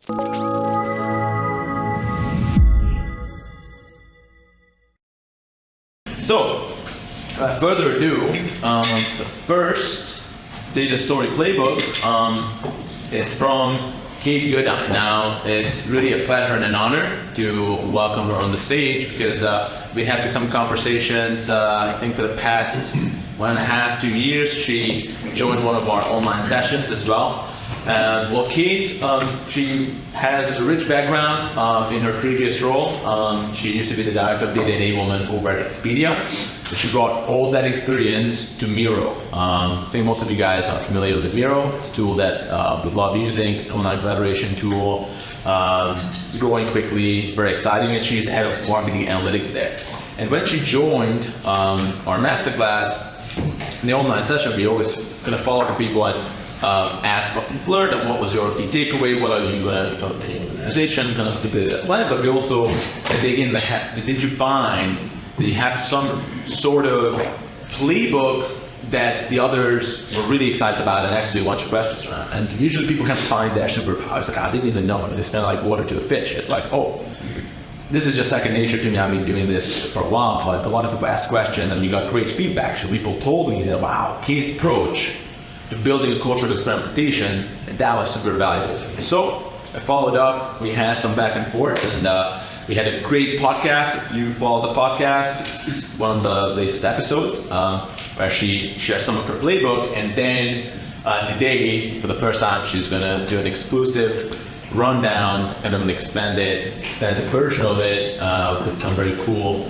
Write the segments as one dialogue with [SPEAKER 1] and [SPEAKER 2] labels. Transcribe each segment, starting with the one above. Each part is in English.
[SPEAKER 1] So, without further ado, the first data story playbook is from Kate Gerard. Now, it's really a pleasure and an honor to welcome her on the stage because we had some conversations, I think for the past 1.5, 2 years. She joined one of our online sessions as well. Well, Kate, she has a rich background in her previous role. She used to be the director of data enablement over at Expedia. She brought all that experience to Miro. I think most of you guys are familiar with Miro. It's a tool that we love using. It's an online collaboration tool. It's growing quickly, very exciting, and she's the head of marketing analytics there. And when she joined our masterclass, in the online session, we always kind of follow up people and ask what you've learned and what was your key takeaway, what are you going to take in the organization, kind of the plan, but we also dig in, did you find that you have some sort of playbook that the others were really excited about and actually want your questions around? And usually people can find their superpowers, like I didn't even know, it's kind of like water to the fish. It's like, oh, this is just second nature to me. I've been doing this for a while, but a lot of people ask questions and we got great feedback. So people told me that, wow, Kate's approach to building a culture of experimentation, and that was super valuable to me. So I followed up, we had some back and forth, and we had a great podcast. If you follow the podcast, it's one of the latest episodes where she shares some of her playbook, and then today, for the first time, she's gonna do an exclusive rundown, kind of an extended version of it with some very cool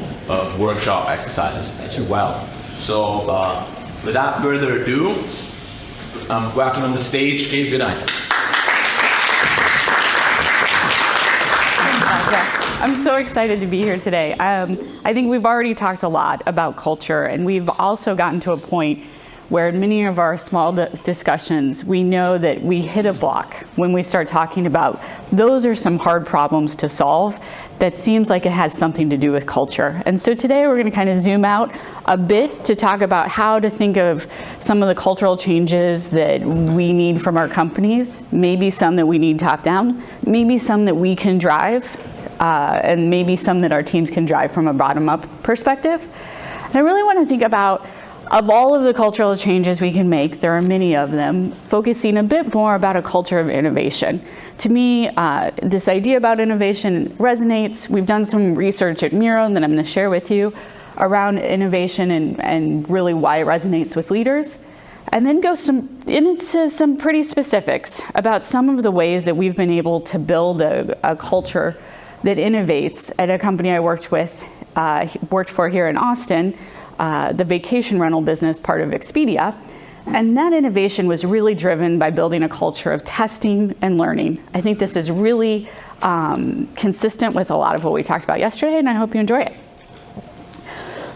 [SPEAKER 1] workshop exercises as well. So without further ado, welcome on the stage, Kate Gerard.
[SPEAKER 2] I'm so excited to be here today. I think we've already talked a lot about culture, and we've also gotten to a point where in many of our small discussions, we know that we hit a block when we start talking about those are some hard problems to solve that seems like it has something to do with culture. And so today we're going to kind of zoom out a bit to talk about how to think of some of the cultural changes that we need from our companies, maybe some that we need top down, maybe some that we can drive, and maybe some that our teams can drive from a bottom up perspective. And I really want to think about, of all of the cultural changes we can make, there are many of them, focusing a bit more about a culture of innovation. To me, this idea about innovation resonates. We've done some research at Miro that I'm going to share with you around innovation and really why it resonates with leaders. And then go into some pretty specifics about some of the ways that we've been able to build a culture that innovates at a company I worked for here in Austin, the vacation rental business part of Expedia. And that innovation was really driven by building a culture of testing and learning. I think this is really consistent with a lot of what we talked about yesterday, and I hope you enjoy it.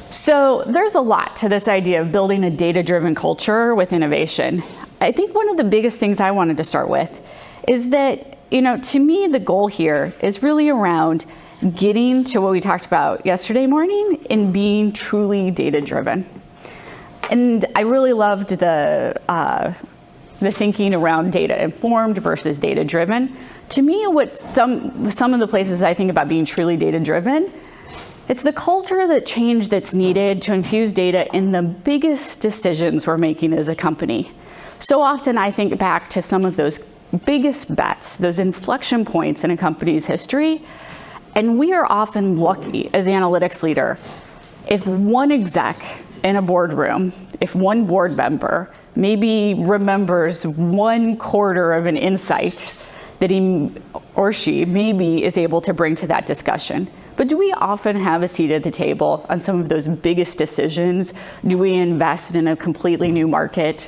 [SPEAKER 2] So there's a lot to this idea of building a data-driven culture with innovation. I think one of the biggest things I wanted to start with is that, to me, the goal here is really around getting to what we talked about yesterday morning and being truly data-driven. And I really loved the thinking around data-informed versus data-driven. To me, what some of the places I think about being truly data-driven, it's the culture change that's needed to infuse data in the biggest decisions we're making as a company. So often I think back to some of those biggest bets, those inflection points in a company's history, and we are often lucky as analytics leader if one exec in a boardroom, if one board member maybe remembers 1/4 of an insight that he or she maybe is able to bring to that discussion. But do we often have a seat at the table on some of those biggest decisions? Do we invest in a completely new market?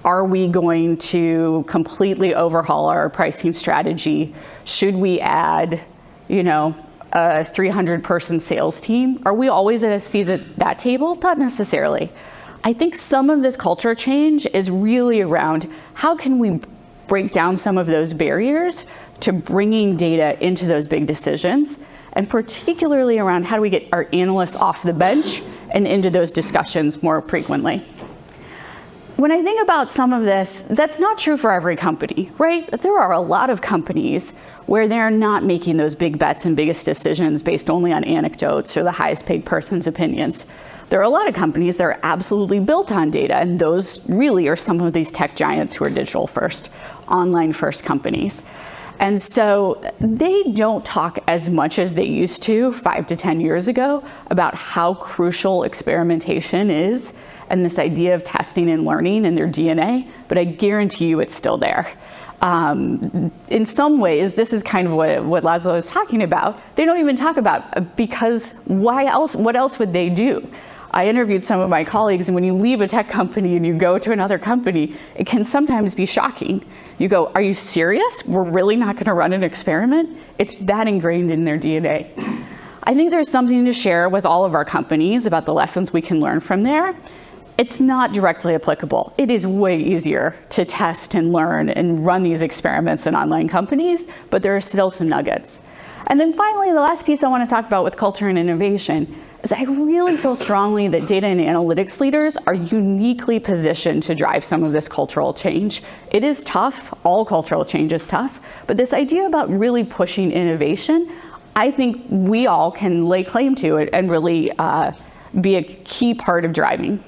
[SPEAKER 2] Are we going to completely overhaul our pricing strategy? Should we add, a 300-person sales team? Are we always at a seat at that table? Not necessarily. I think some of this culture change is really around how can we break down some of those barriers to bringing data into those big decisions, and particularly around how do we get our analysts off the bench and into those discussions more frequently. When I think about some of this, that's not true for every company, right? There are a lot of companies where they're not making those big bets and biggest decisions based only on anecdotes or the highest paid person's opinions. There are a lot of companies that are absolutely built on data, and those really are some of these tech giants who are digital first, online first companies. And so they don't talk as much as they used to 5 to 10 years ago about how crucial experimentation is and this idea of testing and learning in their DNA, but I guarantee you it's still there. In some ways, this is kind of what Laszlo is talking about. They don't even talk about, because why else? What else would they do? I interviewed some of my colleagues, and when you leave a tech company and you go to another company, it can sometimes be shocking. You go, are you serious? We're really not going to run an experiment? It's that ingrained in their DNA. I think there's something to share with all of our companies about the lessons we can learn from there. It's not directly applicable. It is way easier to test and learn and run these experiments in online companies, but there are still some nuggets. And then finally, the last piece I want to talk about with culture and innovation is I really feel strongly that data and analytics leaders are uniquely positioned to drive some of this cultural change. It is tough, all cultural change is tough, but this idea about really pushing innovation, I think we all can lay claim to it and really be a key part of driving.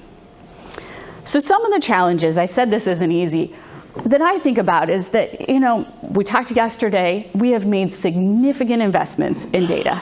[SPEAKER 2] So some of the challenges, I said this isn't easy, that I think about is that, we talked yesterday, we have made significant investments in data.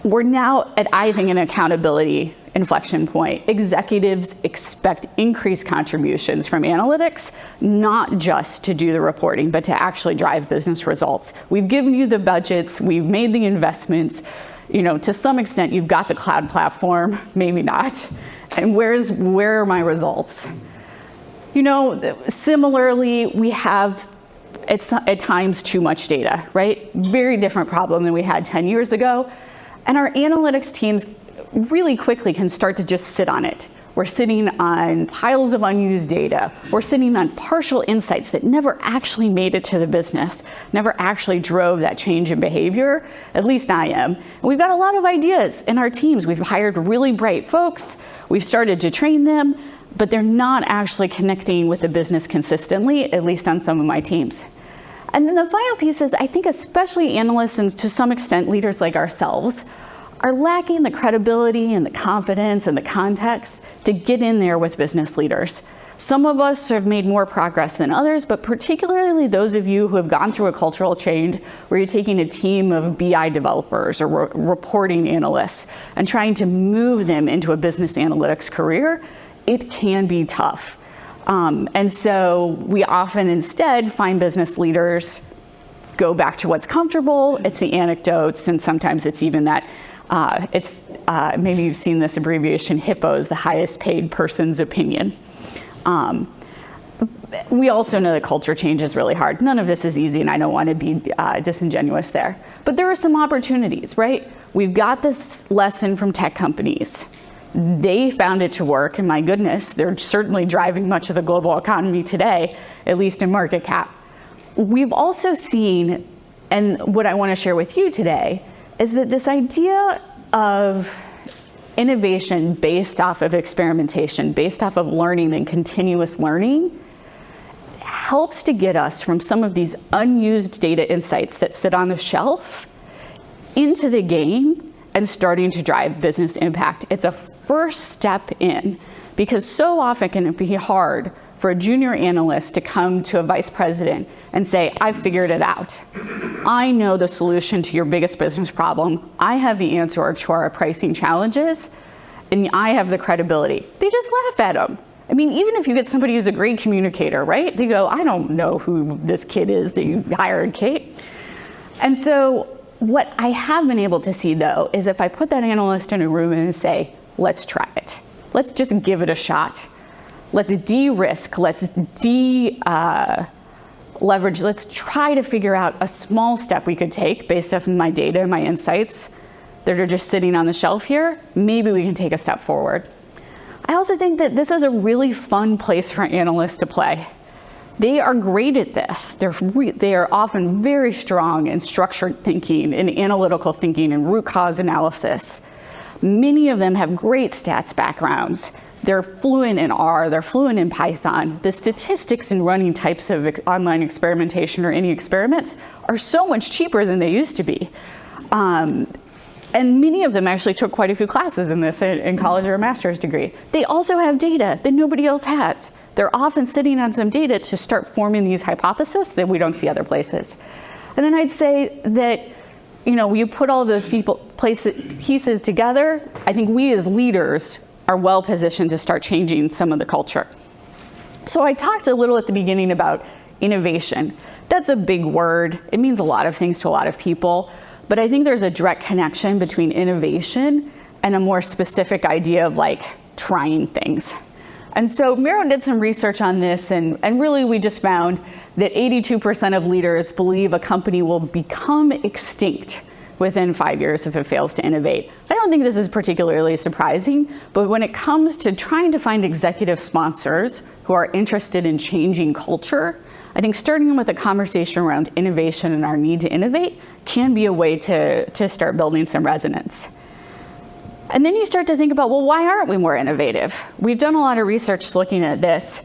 [SPEAKER 2] We're now at, I think, an accountability inflection point. Executives expect increased contributions from analytics, not just to do the reporting, but to actually drive business results. We've given you the budgets, we've made the investments, to some extent you've got the cloud platform, maybe not. And where are my results? Similarly, we have at times too much data, right? Very different problem than we had 10 years ago. And our analytics teams really quickly can start to just sit on it. We're sitting on piles of unused data. We're sitting on partial insights that never actually made it to the business, never actually drove that change in behavior. At least I am. And we've got a lot of ideas in our teams. We've hired really bright folks. We've started to train them, but they're not actually connecting with the business consistently, at least on some of my teams. And then the final piece is, I think especially analysts and to some extent leaders like ourselves are lacking the credibility and the confidence and the context to get in there with business leaders. Some of us have made more progress than others, but particularly those of you who have gone through a cultural change where you're taking a team of BI developers or reporting analysts and trying to move them into a business analytics career, it can be tough. And so we often instead find business leaders go back to what's comfortable. It's the anecdotes, and sometimes it's even that maybe you've seen this abbreviation, HIPPOs, the highest paid person's opinion. We also know that culture change is really hard. None of this is easy, and I don't want to be disingenuous there. But there are some opportunities, right? We've got this lesson from tech companies. They found it to work, and my goodness, they're certainly driving much of the global economy today, at least in market cap. We've also seen, and what I want to share with you today, is that this idea of innovation based off of experimentation, based off of learning and continuous learning, helps to get us from some of these unused data insights that sit on the shelf into the game and starting to drive business impact. It's a first step in, because so often can it be hard for a junior analyst to come to a vice president and say, I've figured it out. I know the solution to your biggest business problem. I have the answer to our pricing challenges, and I have the credibility. They just laugh at them. I mean, even if you get somebody who's a great communicator, right? They go, I don't know who this kid is that you hired, Kate. And so what I have been able to see, though, is if I put that analyst in a room and say, let's try it. Let's just give it a shot. Let's de-risk, let's leverage, let's try to figure out a small step we could take based off my data and my insights that are just sitting on the shelf here. Maybe we can take a step forward. I also think that this is a really fun place for analysts to play. They are great at this. They are often very strong in structured thinking, in analytical thinking, and root cause analysis. Many of them have great stats backgrounds. they're fluent in R, they're fluent in Python. The statistics in running types of online experimentation or any experiments are so much cheaper than they used to be. And many of them actually took quite a few classes in this in college or a master's degree. They also have data that nobody else has. They're often sitting on some data to start forming these hypotheses that we don't see other places. And then I'd say that, you put all of those pieces together, I think we as leaders are well positioned to start changing some of the culture. So I talked a little at the beginning about innovation. That's a big word. It means a lot of things to a lot of people, but I think there's a direct connection between innovation and a more specific idea of like trying things. And so Miro did some research on this, and really we just found that 82% of leaders believe a company will become extinct within 5 years if it fails to innovate. I don't think this is particularly surprising, but when it comes to trying to find executive sponsors who are interested in changing culture, I think starting with a conversation around innovation and our need to innovate can be a way to start building some resonance. And then you start to think about, well, why aren't we more innovative? We've done a lot of research looking at this,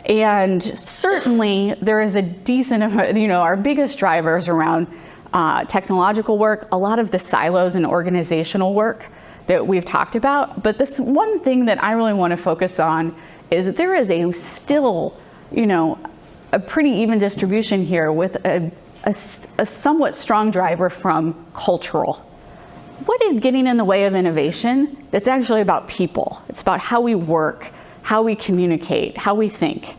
[SPEAKER 2] and certainly there is a decent, our biggest drivers around technological work, a lot of the silos and organizational work that we've talked about. But this one thing that I really want to focus on is that there is still, a pretty even distribution here with a somewhat strong driver from cultural. What is getting in the way of innovation? That's actually about people. It's about how we work, how we communicate, how we think.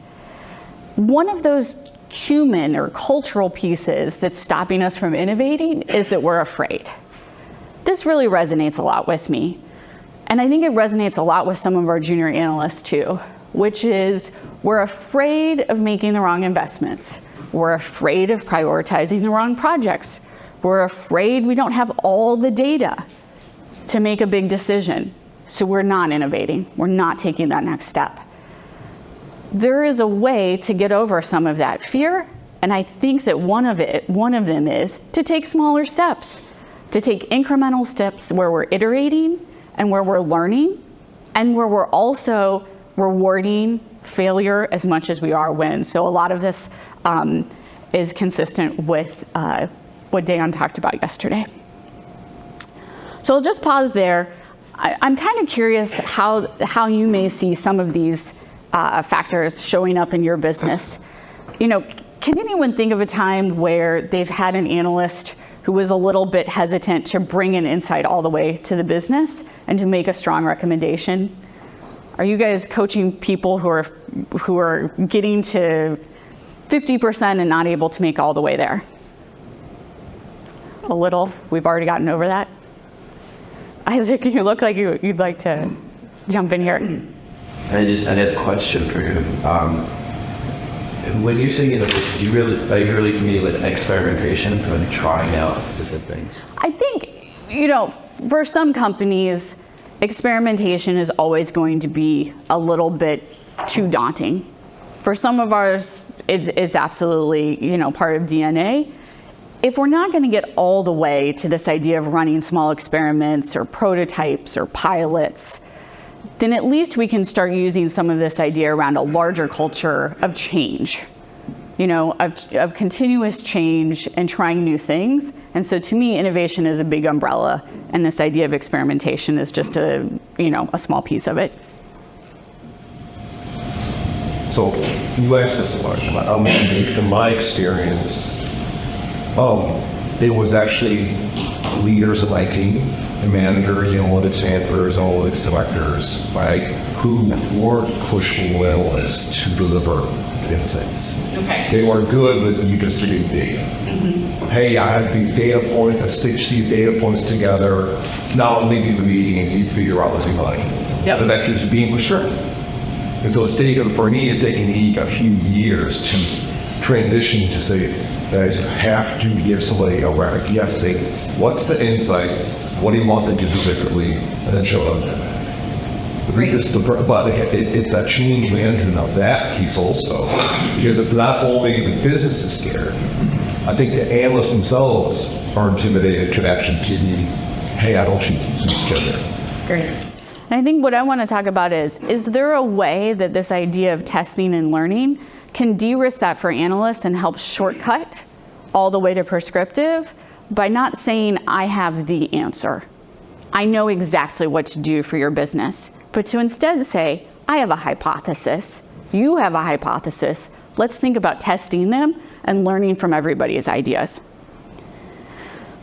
[SPEAKER 2] One of those human or cultural pieces that's stopping us from innovating is that we're afraid. This really resonates a lot with me. And I think it resonates a lot with some of our junior analysts too, which is we're afraid of making the wrong investments. We're afraid of prioritizing the wrong projects. We're afraid we don't have all the data to make a big decision. So we're not innovating. We're not taking that next step. There is a way to get over some of that fear, and I think that one of them is to take smaller steps, to take incremental steps where we're iterating and where we're learning, and where we're also rewarding failure as much as we are wins. So a lot of this is consistent with what Dan talked about yesterday. So I'll just pause there. I'm kind of curious how you may see some of these factors showing up in your business. Can anyone think of a time where they've had an analyst who was a little bit hesitant to bring an insight all the way to the business and to make a strong recommendation? Are you guys coaching people who are getting to 50% and not able to make all the way there? A little. We've already gotten over that. Isaac, you look like you'd like to jump in here.
[SPEAKER 3] I had a question for you. When you say innovation, are you really mean with experimentation, when trying out different things?
[SPEAKER 2] I think, for some companies, experimentation is always going to be a little bit too daunting. For some of ours, it's absolutely, part of DNA. If we're not going to get all the way to this idea of running small experiments or prototypes or pilots, then at least we can start using some of this idea around a larger culture of change, of continuous change and trying new things. And so to me, innovation is a big umbrella, and this idea of experimentation is just a small piece of it.
[SPEAKER 4] So you asked this a lot about, in my experience, it was actually leaders of my team, the managers, analytics handlers, analytics directors, right, who weren't pushing analysts to deliver insights.
[SPEAKER 2] Okay.
[SPEAKER 4] They were good, but you just didn't data. Mm-hmm. Hey, I have these data points, I stitch these data points together, now I'm leaving the meeting and you figure out what's money.
[SPEAKER 2] Yep.
[SPEAKER 4] So that's just being for sure. And so for me, it's taking me a few years to transition to say, guys, you have to give somebody a radic. Yes, say, what's the insight? What do you want them to do differently? And then show them that. But it's that change management of that piece also. Because it's not only the business is scared. I think the analysts themselves are intimidated to actually give me, hey, I don't shoot each other.
[SPEAKER 2] Great. And I think what I want to talk about is there a way that this idea of testing and learning can de-risk that for analysts and help shortcut all the way to prescriptive by not saying, I have the answer. I know exactly what to do for your business, but to instead say, I have a hypothesis, you have a hypothesis, let's think about testing them and learning from everybody's ideas.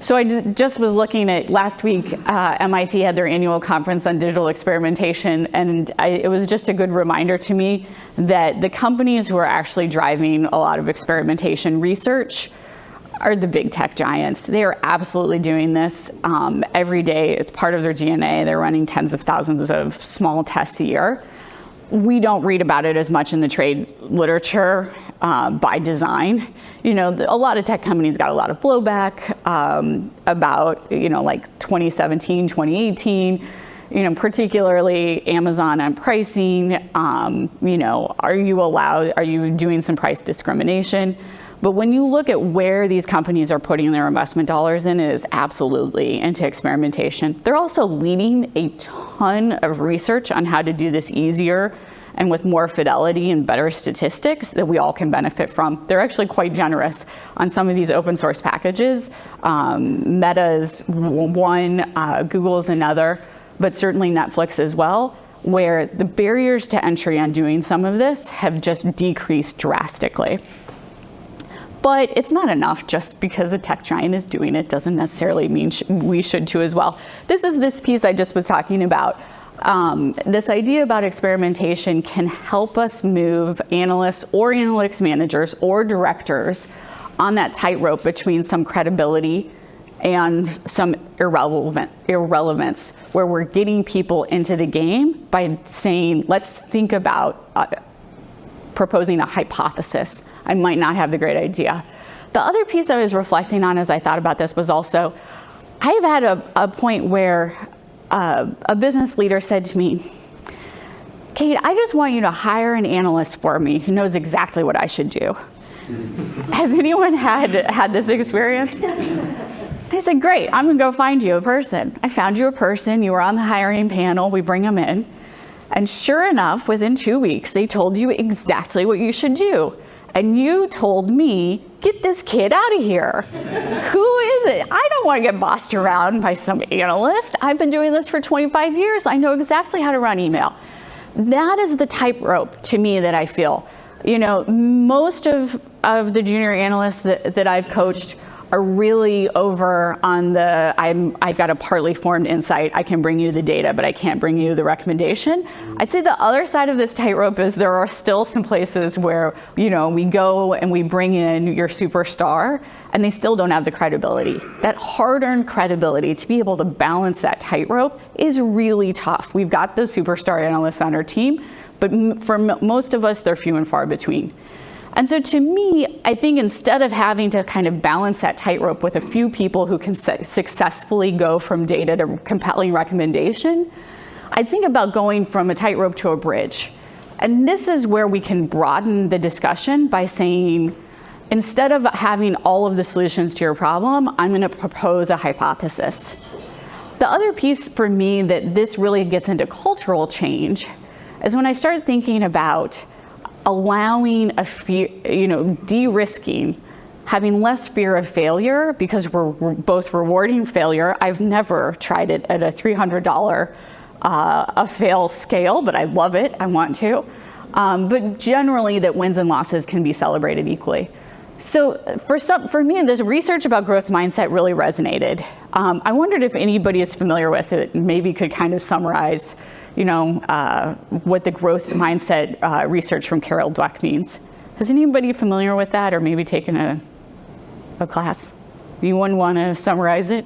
[SPEAKER 2] So I just was looking at last week, MIT had their annual conference on digital experimentation, and it was just a good reminder to me that the companies who are actually driving a lot of experimentation research are the big tech giants. They are absolutely doing this every day. It's part of their DNA. They're running tens of thousands of small tests a year. We don't read about it as much in the trade literature by design. You know, a lot of tech companies got a lot of blowback about, you know, like 2017, 2018, you know, particularly Amazon on pricing. You know, are you doing some price discrimination? But when you look at where these companies are putting their investment dollars in, it is absolutely into experimentation. They're also leading a ton of research on how to do this easier and with more fidelity and better statistics that we all can benefit from. They're actually quite generous on some of these open source packages. Meta's one, Google's another, but certainly Netflix as well, where the barriers to entry on doing some of this have just decreased drastically. But it's not enough just because a tech giant is doing it doesn't necessarily mean we should too as well. This is this piece I just was talking about. This idea about experimentation can help us move analysts or analytics managers or directors on that tightrope between some credibility and some irrelevance, where we're getting people into the game by saying, let's think about proposing a hypothesis. I might not have the great idea. The other piece I was reflecting on as I thought about this was also, I have had a point where a business leader said to me, Kate, I just want you to hire an analyst for me who knows exactly what I should do. Has anyone had this experience? I said, great, I'm gonna go find you a person. I found you a person, you were on the hiring panel, we bring them in. And sure enough, within 2 weeks, they told you exactly what you should do. And you told me, get this kid out of here. Who is it? I don't want to get bossed around by some analyst. I've been doing this for 25 years. I know exactly how to run email. That is the tightrope to me that I feel. You know, most of the junior analysts that I've coached are really over on the, I've got a partly formed insight, I can bring you the data, but I can't bring you the recommendation. I'd say the other side of this tightrope is there are still some places where, you know, we go and we bring in your superstar and they still don't have the credibility. That hard-earned credibility, to be able to balance that tightrope is really tough. We've got those superstar analysts on our team, but for most of us, they're few and far between. And so to me, I think instead of having to kind of balance that tightrope with a few people who can successfully go from data to compelling recommendation, I think about going from a tightrope to a bridge. And this is where we can broaden the discussion by saying, instead of having all of the solutions to your problem, I'm going to propose a hypothesis. The other piece for me that this really gets into cultural change is when I start thinking about allowing a fear, you know, de-risking, having less fear of failure because we're both rewarding failure. I've never tried it at a $300 a fail scale, but I love it, I want to. But generally that wins and losses can be celebrated equally. So for me, this research about growth mindset really resonated. I wondered if anybody is familiar with it, maybe could kind of summarize, you know, what the growth mindset research from Carol Dweck means. Is anybody familiar with that, or maybe taken a class? Anyone want to summarize it?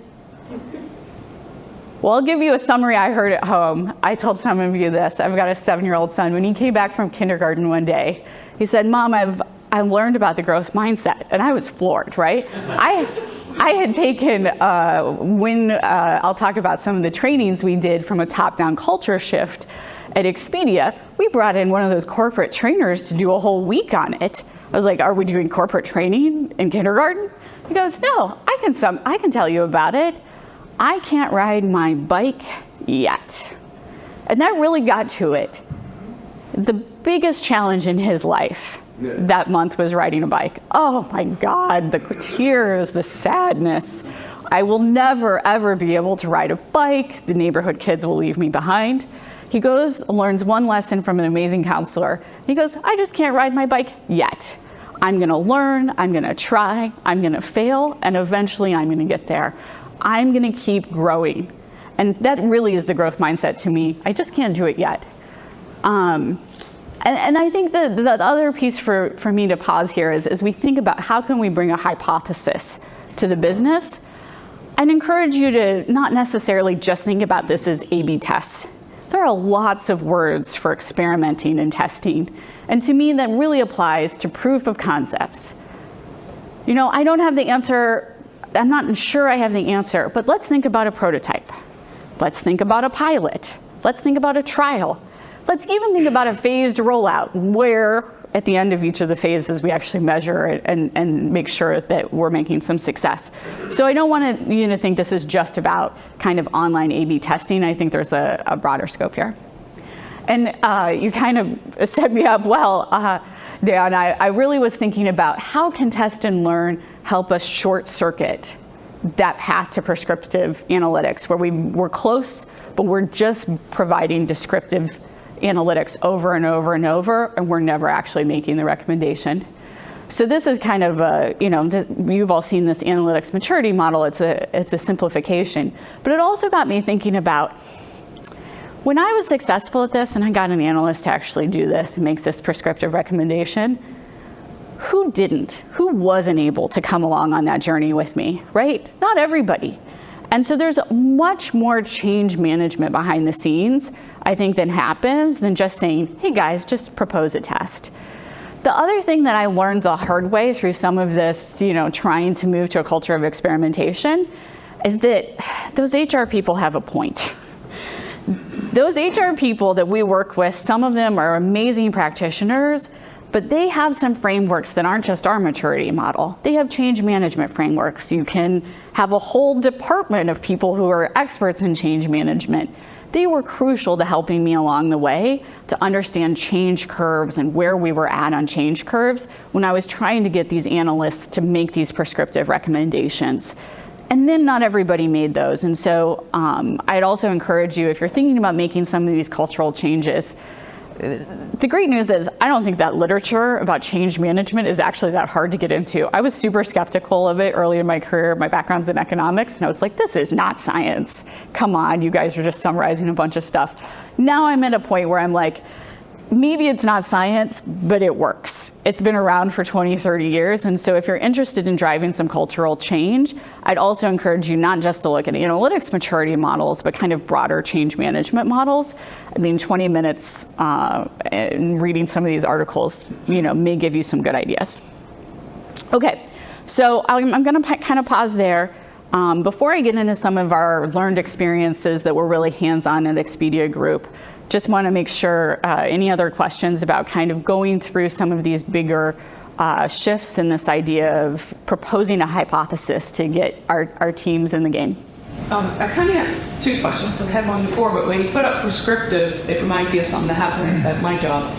[SPEAKER 2] Well, I'll give you a summary I heard at home. I told some of you this. I've got a 7-year-old son. When he came back from kindergarten one day, he said, Mom, I learned about the growth mindset. And I was floored, right? I had taken, I'll talk about some of the trainings we did from a top-down culture shift at Expedia. We brought in one of those corporate trainers to do a whole week on it. I was like, are we doing corporate training in kindergarten? He goes, no, I can tell you about it. I can't ride my bike yet. And that really got to it. The biggest challenge in his life that month was riding a bike. Oh my God, the tears, the sadness. I will never, ever be able to ride a bike. The neighborhood kids will leave me behind. He goes, learns one lesson from an amazing counselor. He goes, I just can't ride my bike yet. I'm gonna learn, I'm gonna try, I'm gonna fail, and eventually I'm gonna get there. I'm gonna keep growing. And that really is the growth mindset to me. I just can't do it yet. And I think the other piece for me to pause here is as we think about how can we bring a hypothesis to the business, I'd encourage you to not necessarily just think about this as A/B tests. There are lots of words for experimenting and testing. And to me, that really applies to proof of concepts. You know, I don't have the answer. I'm not sure I have the answer, but let's think about a prototype. Let's think about a pilot. Let's think about a trial. Let's even think about a phased rollout where at the end of each of the phases we actually measure it and make sure that we're making some success. So I don't want you to think this is just about kind of online A/B testing. I think there's a broader scope here. And you kind of set me up well, Dan. I really was thinking about how can test and learn help us short circuit that path to prescriptive analytics where we're close, but we're just providing descriptive analytics over and over and over, and we're never actually making the recommendation. So this is kind of a, you've all seen this analytics maturity model. It's a simplification, but it also got me thinking about when I was successful at this and I got an analyst to actually do this and make this prescriptive recommendation, who didn't? Who wasn't able to come along on that journey with me, right? Not everybody. And so there's much more change management behind the scenes, I think, that happens than just saying, hey guys, just propose a test. The other thing that I learned the hard way through some of this, trying to move to a culture of experimentation, is that those HR people have a point. Those HR people that we work with, some of them are amazing practitioners, but they have some frameworks that aren't just our maturity model. They have change management frameworks. You can have a whole department of people who are experts in change management. They were crucial to helping me along the way to understand change curves and where we were at on change curves when I was trying to get these analysts to make these prescriptive recommendations. And then not everybody made those. And so I'd also encourage you, if you're thinking about making some of these cultural changes, the great news is I don't think that literature about change management is actually that hard to get into. I was super skeptical of it early in my career. My background's in economics, and I was like, this is not science. Come on, you guys are just summarizing a bunch of stuff. Now I'm at a point where I'm like, maybe it's not science, but it works. It's been around for 20, 30 years. And so if you're interested in driving some cultural change, I'd also encourage you not just to look at analytics maturity models, but kind of broader change management models. I mean, 20 minutes in reading some of these articles, may give you some good ideas. Okay, so I'm gonna kind of pause there. Before I get into some of our learned experiences that were really hands-on at Expedia Group, just want to make sure any other questions about kind of going through some of these bigger shifts in this idea of proposing a hypothesis to get our teams in the game.
[SPEAKER 5] I kind of have two questions. I had one before, but when you put up prescriptive, it reminded me of something that happened at my job.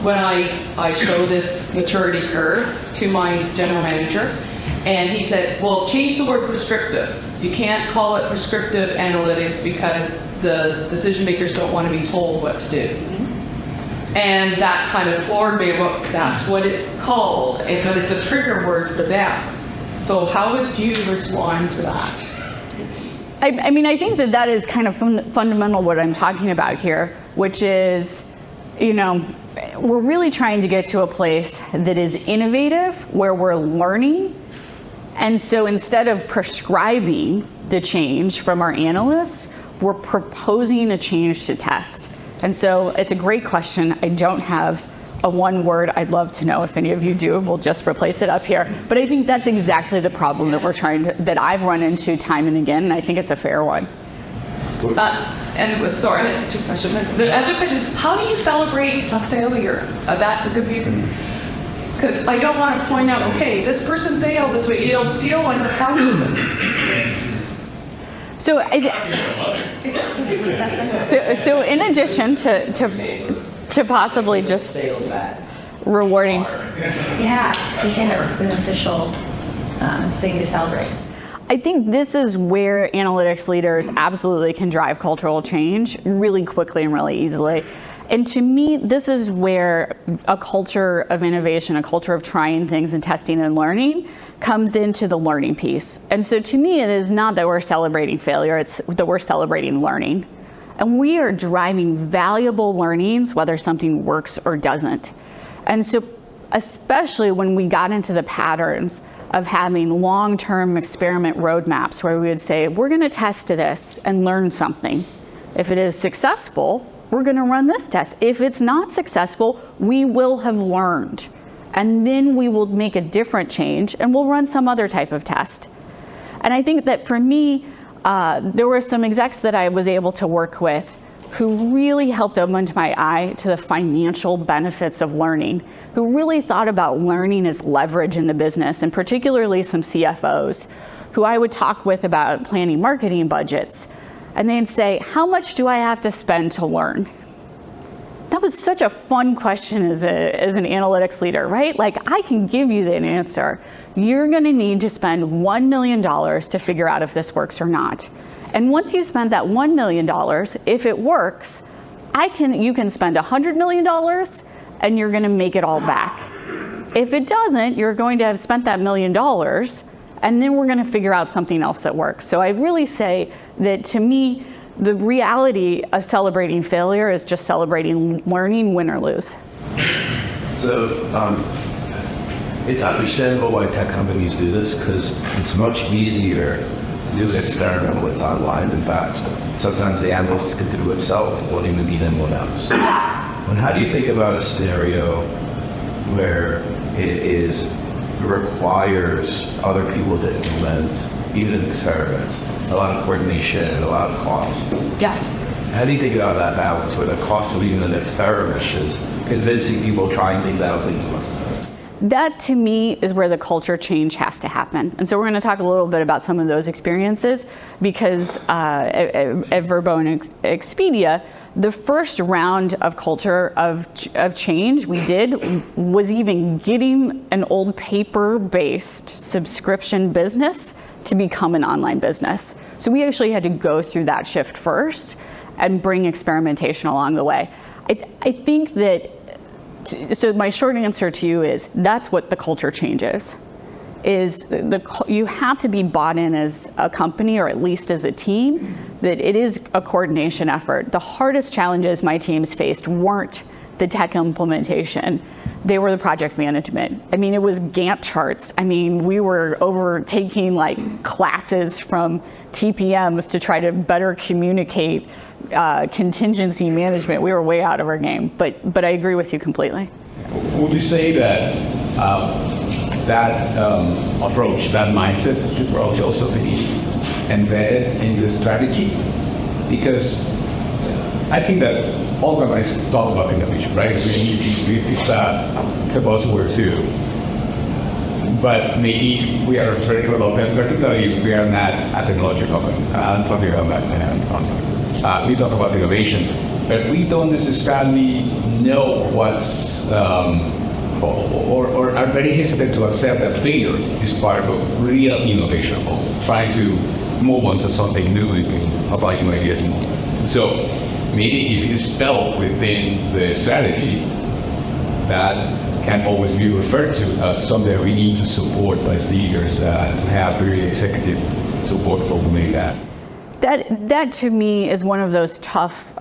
[SPEAKER 5] When I show this maturity curve to my general manager, and he said, well, change the word prescriptive. You can't call it prescriptive analytics because the decision makers don't want to be told what to do. And that kind of floored me. Well, that's what it's called, but it's a trigger word for them. So how would you respond to that?
[SPEAKER 2] I mean, I think that is kind of fundamental what I'm talking about here, which is, we're really trying to get to a place that is innovative, where we're learning. And so instead of prescribing the change from our analysts, we're proposing a change to test. And so it's a great question. I don't have a one word. I'd love to know if any of you do. We'll just replace it up here. But I think that's exactly the problem that I've run into time and again, and I think it's a fair one.
[SPEAKER 5] Sorry, I had two questions. The other question is, how do you celebrate a failure? That could be, because I don't want to point out, okay, this person failed this way. You'll feel like the
[SPEAKER 2] So, so in addition to possibly just rewarding,
[SPEAKER 6] Yeah, we can have an official thing to celebrate.
[SPEAKER 2] I think this is where analytics leaders absolutely can drive cultural change really quickly and really easily. And to me, this is where a culture of innovation, a culture of trying things and testing and learning comes into the learning piece. And so to me, it is not that we're celebrating failure, it's that we're celebrating learning. And we are driving valuable learnings, whether something works or doesn't. And so especially when we got into the patterns of having long-term experiment roadmaps where we would say, we're gonna test this and learn something. If it is successful, we're gonna run this test. If it's not successful, we will have learned. And then we will make a different change and we'll run some other type of test. And I think that for me, there were some execs that I was able to work with who really helped open my eye to the financial benefits of learning, who really thought about learning as leverage in the business, and particularly some CFOs who I would talk with about planning marketing budgets. And they'd say, how much do I have to spend to learn? That was such a fun question as an analytics leader, right? Like, I can give you that answer. You're gonna need to spend $1 million to figure out if this works or not. And once you spend that $1 million, if it works, you can spend $100 million and you're gonna make it all back. If it doesn't, you're going to have spent that $1 million and then we're gonna figure out something else that works. So I really say that to me, the reality of celebrating failure is just celebrating learning, win or lose.
[SPEAKER 3] So it's understandable why tech companies do this, because it's much easier to do an experiment when it's online. In fact, sometimes the analysts can do it themselves, won't even need anyone else. But how do you think about a scenario where it requires other people to implement even experiments, a lot of coordination, a lot of cost?
[SPEAKER 2] Yeah.
[SPEAKER 3] How do you think about that balance where the cost of even an experiment is convincing people, trying things out, thinking what's better?
[SPEAKER 2] That to me is where the culture change has to happen. And so we're going to talk a little bit about some of those experiences because at Verbo and Expedia, the first round of culture of change we did was even getting an old paper-based subscription business to become an online business. So we actually had to go through that shift first and bring experimentation along the way. I think that, so my short answer to you is that's what the culture change is you have to be bought in as a company or at least as a team that it is a coordination effort. The hardest challenges my teams faced weren't the tech implementation. They were the project management. I mean, it was Gantt charts. I mean, we were overtaking like classes from TPMs to try to better communicate contingency management. We were way out of our game, but I agree with you completely.
[SPEAKER 7] Would you say that approach, that mindset approach also be embedded in the strategy? Because I think that all companies talk about innovation, right? It's a buzzword too. But maybe we are very developing, particularly if we are not a technology company. I'm talking about that concept. We talk about innovation, but we don't necessarily know what's, or are very hesitant to accept that failure is part of real innovation, or trying to move on to something new and apply new ideas more. So maybe if it's spelled within the strategy, that can always be referred to as something we need to support as leaders, to have really executive support for doing that.
[SPEAKER 2] That to me is one of those tough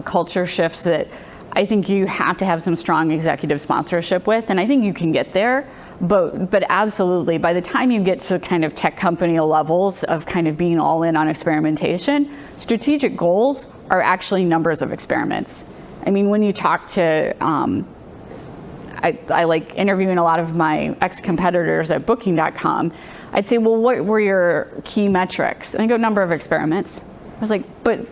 [SPEAKER 2] culture shifts that I think you have to have some strong executive sponsorship with, and I think you can get there, but absolutely, by the time you get to kind of tech company levels of kind of being all in on experimentation, strategic goals are actually numbers of experiments. I mean, when you talk to, I like interviewing a lot of my ex-competitors at Booking.com, I'd say, well, what were your key metrics? And they go, number of experiments. I was like, but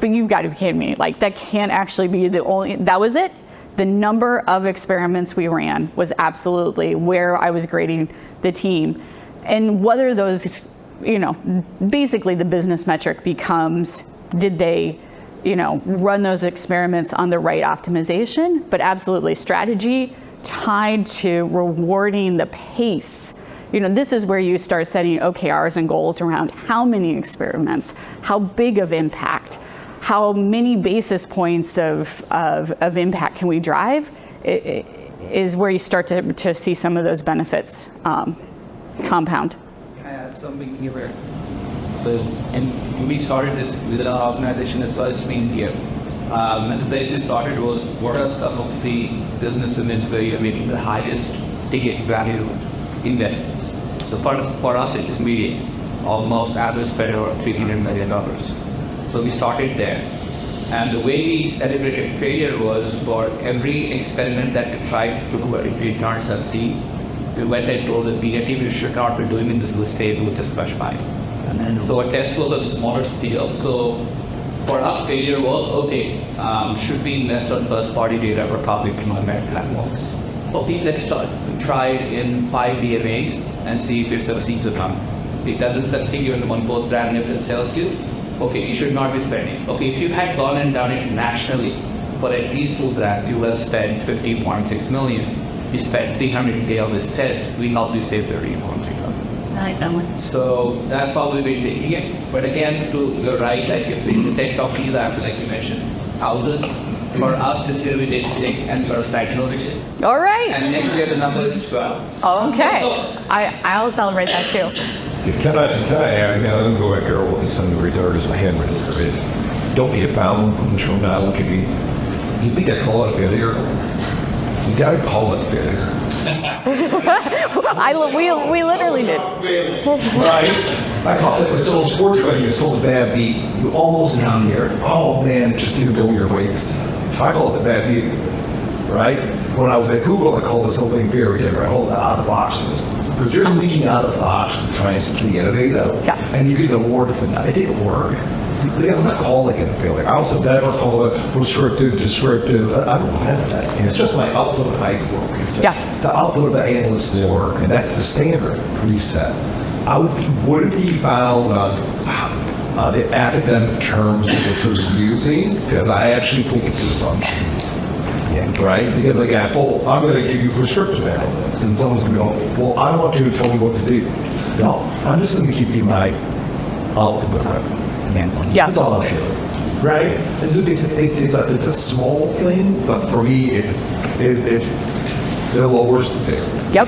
[SPEAKER 2] you've got to be kidding me. Like, that can't actually be the only, that was it? The number of experiments we ran was absolutely where I was grading the team. And whether those basically the business metric becomes, did they, run those experiments on the right optimization? But absolutely, strategy tied to rewarding the pace. This is where you start setting OKRs and goals around how many experiments, how big of impact, how many basis points of impact can we drive, is where you start to see some of those benefits compound.
[SPEAKER 8] I have something here. And we started this with our organization as well. It's been here. And the place we started was, what are some of the business units where you're making the highest ticket value investments? So for us, it is media. Almost average spend over $300 million. So we started there. And the way we celebrated failure was for every experiment that we tried to do, if we can't succeed, we went and told the media team, we should not be doing it, this will stay, we'll just crush by. And then, so our test was a smaller scale. So for us, failure was, okay, should we invest on first-party data for public environment platforms? Okay, let's try it in 5 DMAs and see if it succeeds or not. If it doesn't succeed, you're on both brand and sales you. Okay, you should not be spending. Okay, if you had gone and done it nationally for at least 2 brands, you will have spent $15.6 million. You spent $300K on this test, we help you save $30.3 million.
[SPEAKER 2] I like that one.
[SPEAKER 8] So that's how we've been taking it. But again, to your right, like if the tech companies, like you mentioned, 1,000. For us this year we did 6, and for site innovation.
[SPEAKER 2] All right.
[SPEAKER 8] And next year the number is 12.
[SPEAKER 2] Okay. I'll celebrate that too.
[SPEAKER 4] Can I add, I'm going to go back here with some of the retarders my hand right here. It's, don't be a bound control now. Look at me. You think I call it failure? You got to call it failure.
[SPEAKER 2] We literally did.
[SPEAKER 4] Right? I call it, so sports betting, it's called a bad beat. You almost down there. Oh man, it just didn't go your ways. So I call it a bad beat, right? When I was at Google, I called it something very different. I called it out of the box. Because you're thinking out of the box, trying to innovate, and you get an award for that. It didn't work. I'm not calling it a failure. I also never call it prescriptive, descriptive. I don't have that. And it's just my output of my work.
[SPEAKER 2] Yeah.
[SPEAKER 4] The output of the analyst's work, and that's the standard preset. Would it be found on the academic terms that this is using? Because I actually think it's a function. Yeah, right? Because again, I'm going to give you prescriptive analytics, and someone's going to go, well, I don't want you to tell me what to do. No, I'm just going to give you my output.
[SPEAKER 2] Yeah.
[SPEAKER 4] That's all I'm doing. Right? It's a small thing, but for me, it's the lowest there.
[SPEAKER 2] Yep.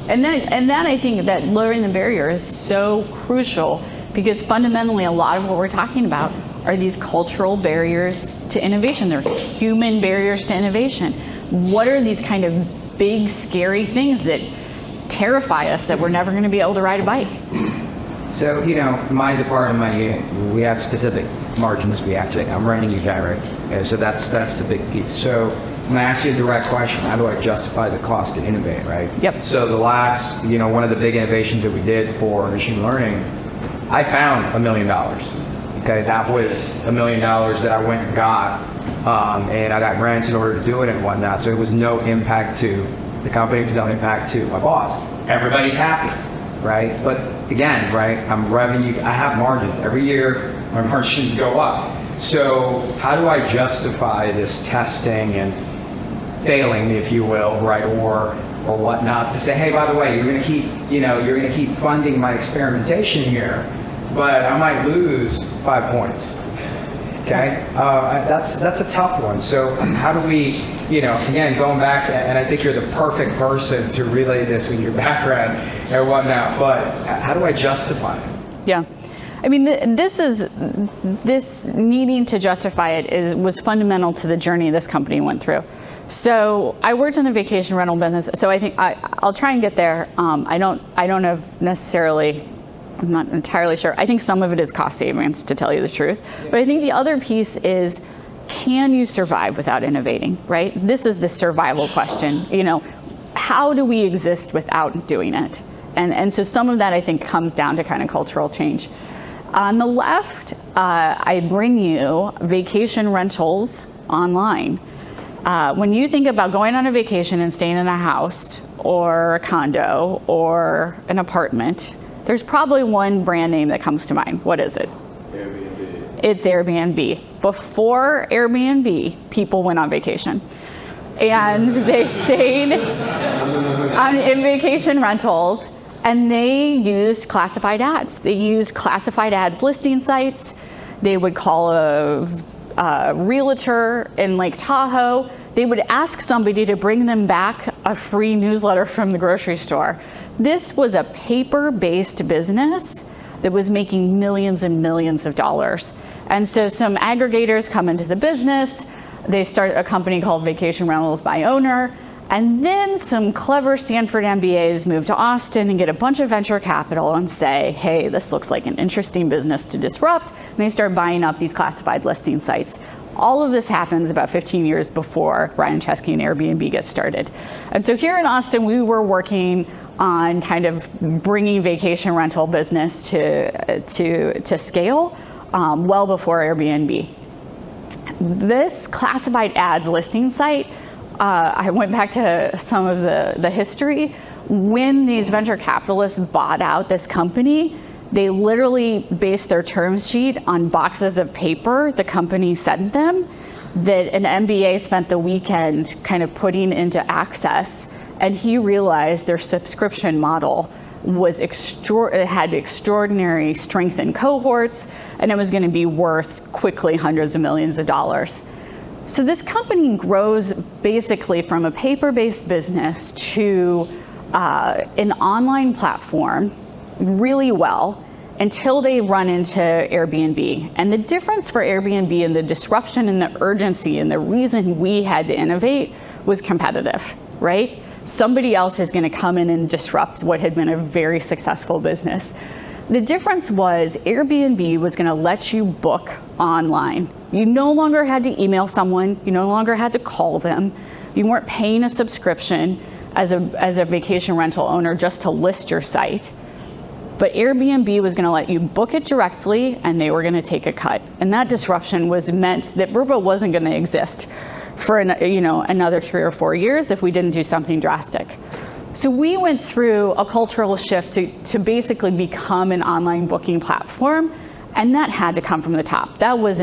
[SPEAKER 2] And then I think that lowering the barrier is so crucial, because fundamentally a lot of what we're talking about are these cultural barriers to innovation. They're human barriers to innovation. What are these kind of big, scary things that terrify us that we're never going to be able to ride a bike?
[SPEAKER 9] So, my department, my unit, we have specific margins we have to take. I'm running you guy, right? And so that's the big piece. So when I ask you a direct question, how do I justify the cost to innovate, right?
[SPEAKER 2] Yep.
[SPEAKER 9] So the last, one of the big innovations that we did for machine learning, I found $1 million. Okay, that was $1 million that I went and got, and I got grants in order to do it and whatnot. So it was no impact to the company, it was no impact to my boss. Everybody's happy, right? But again, right, I'm revenue, I have margins. Every year, my margins go up. So how do I justify this testing and failing, if you will, right, or whatnot, to say, hey, by the way, you're going to keep funding my experimentation here, but I might lose 5 points. Okay, that's a tough one. So how do we, again, going back, and I think you're the perfect person to relay this with your background and whatnot, but how do I justify it?
[SPEAKER 2] Yeah. I mean, this needing to justify it was fundamental to the journey this company went through. So I worked in the vacation rental business. So I think I'll try and get there. I don't have necessarily, I'm not entirely sure. I think some of it is cost savings, to tell you the truth. But I think the other piece is, can you survive without innovating, right? This is the survival question. How do we exist without doing it? And so some of that, I think, comes down to kind of cultural change. On the left, I bring you vacation rentals online. When you think about going on a vacation and staying in a house or a condo or an apartment, there's probably one brand name that comes to mind. What is it? Airbnb. It's Airbnb. Before Airbnb, people went on vacation. And they stayed in vacation rentals, and they used classified ads. They used classified ads listing sites. They would call a realtor in Lake Tahoe. They would ask somebody to bring them back a free newsletter from the grocery store. This was a paper-based business that was making millions and millions of dollars. And so some aggregators come into the business. They start a company called Vacation Rentals by Owner. And then some clever Stanford MBAs move to Austin and get a bunch of venture capital and say, hey, this looks like an interesting business to disrupt. And they start buying up these classified listing sites. All of this happens about 15 years before Ryan Chesky and Airbnb get started. And so here in Austin, we were working on kind of bringing vacation rental business to scale well before Airbnb. This classified ads listing site, I went back to some of the history. When these venture capitalists bought out this company, they literally based their term sheet on boxes of paper the company sent them that an MBA spent the weekend kind of putting into Access, and he realized their subscription model was it had extraordinary strength in cohorts, and it was going to be worth quickly hundreds of millions of dollars. So this company grows basically from a paper-based business to an online platform really well until they run into Airbnb. And the difference for Airbnb and the disruption and the urgency and the reason we had to innovate was competitive, right? Somebody else is going to come in and disrupt what had been a very successful business. The difference was Airbnb was going to let you book online. You no longer had to email someone. You no longer had to call them. You weren't paying a subscription as a vacation rental owner just to list your site. But Airbnb was going to let you book it directly, and they were going to take a cut. And that disruption was meant that Vrbo wasn't going to exist for another 3 or 4 years if we didn't do something drastic. So we went through a cultural shift to basically become an online booking platform, and that had to come from the top. That was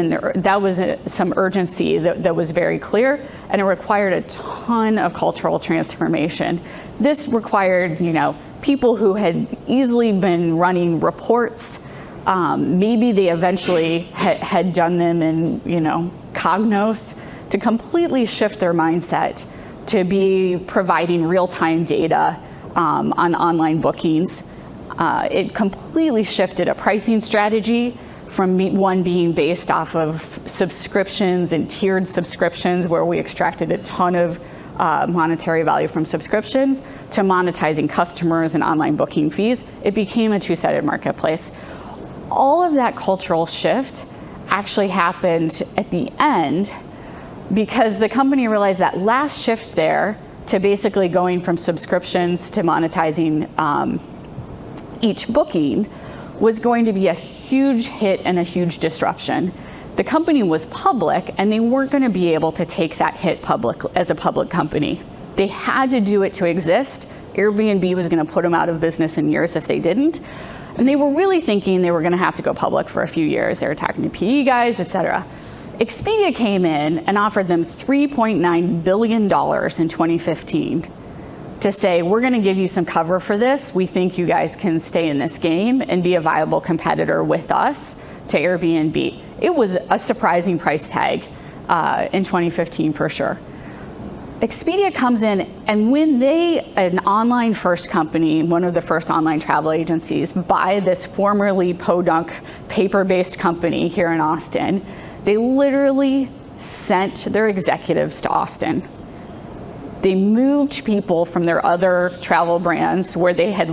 [SPEAKER 2] some urgency that was very clear, and it required a ton of cultural transformation. This required, people who had easily been running reports. Maybe they eventually had done them in, Cognos, to completely shift their mindset to be providing real-time data on online bookings. It completely shifted a pricing strategy from one being based off of subscriptions and tiered subscriptions where we extracted a ton of monetary value from subscriptions to monetizing customers and online booking fees. It became a two-sided marketplace. All of that cultural shift actually happened at the end because the company realized that last shift there to basically going from subscriptions to monetizing each booking was going to be a huge hit and a huge disruption. The company was public, and they weren't going to be able to take that hit public as a public company. They had to do it to exist. Airbnb was going to put them out of business in years if they didn't. And they were really thinking they were going to have to go public for a few years. They were talking to PE guys, et cetera. Expedia came in and offered them $3.9 billion in 2015 to say, we're going to give you some cover for this. We think you guys can stay in this game and be a viable competitor with us to Airbnb. It was a surprising price tag in 2015 for sure. Expedia comes in, and when an online first company, one of the first online travel agencies, buy this formerly podunk paper-based company here in Austin, they literally sent their executives to Austin. They moved people from their other travel brands where they had,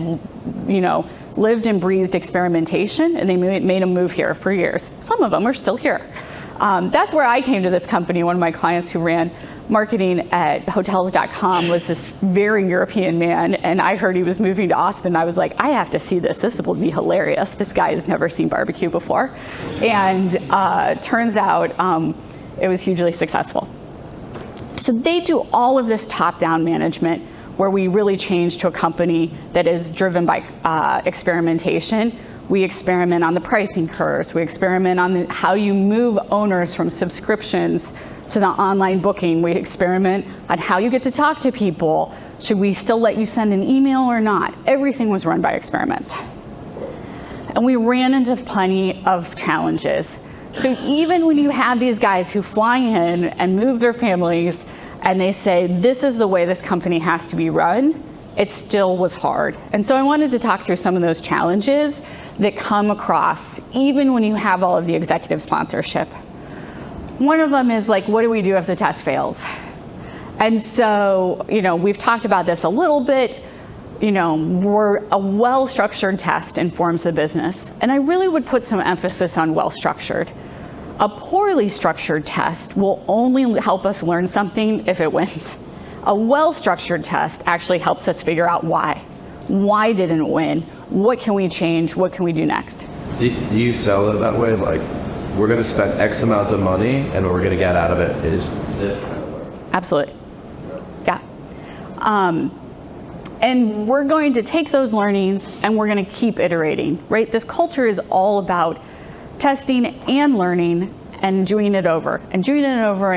[SPEAKER 2] lived and breathed experimentation, and they made them move here for years. Some of them are still here. That's where I came to this company. One of my clients who ran marketing at hotels.com was this very European man, and I heard he was moving to Austin. I was like, I have to see this. This will be hilarious. This guy has never seen barbecue before. And turns out it was hugely successful. So they do all of this top-down management. where we really changed to a company that is driven by experimentation. We experiment on the pricing curves. We experiment on how you move owners from subscriptions to the online booking. We experiment on how you get to talk to people. Should we still let you send an email or not? Everything was run by experiments. And we ran into plenty of challenges. So even when you have these guys who fly in and move their families and they say, this is the way this company has to be run, it still was hard. And so I wanted to talk through some of those challenges that come across even when you have all of the executive sponsorship. One of them is like, what do we do if the test fails? And so, we've talked about this a little bit. A well-structured test informs the business. And I really would put some emphasis on well-structured. A poorly structured test will only help us learn something if it wins. A well-structured test actually helps us figure out why. Why didn't it win? What can we change? What can we do next?
[SPEAKER 3] Do you sell it that way? Like, we're going to spend X amount of money, and what we're going to get out of it is this kind of work.
[SPEAKER 2] Absolutely. Yeah. And we're going to take those learnings and we're going to keep iterating, right? This culture is all about testing and learning and doing it over and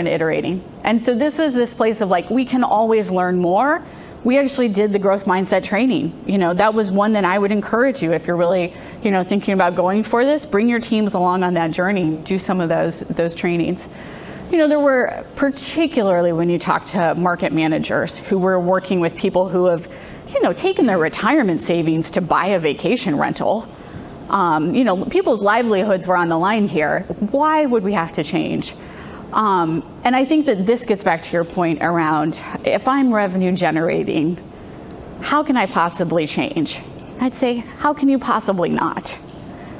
[SPEAKER 2] iterating. And so this is this place of like, we can always learn more. We actually did the growth mindset training. That was one that I would encourage you if you're really, thinking about going for this, bring your teams along on that journey, do some of those trainings. There were, particularly when you talk to market managers who were working with people who have, taken their retirement savings to buy a vacation rental. People's livelihoods were on the line here. Why would we have to change? And I think that this gets back to your point around, if I'm revenue generating, how can I possibly change? I'd say, how can you possibly not?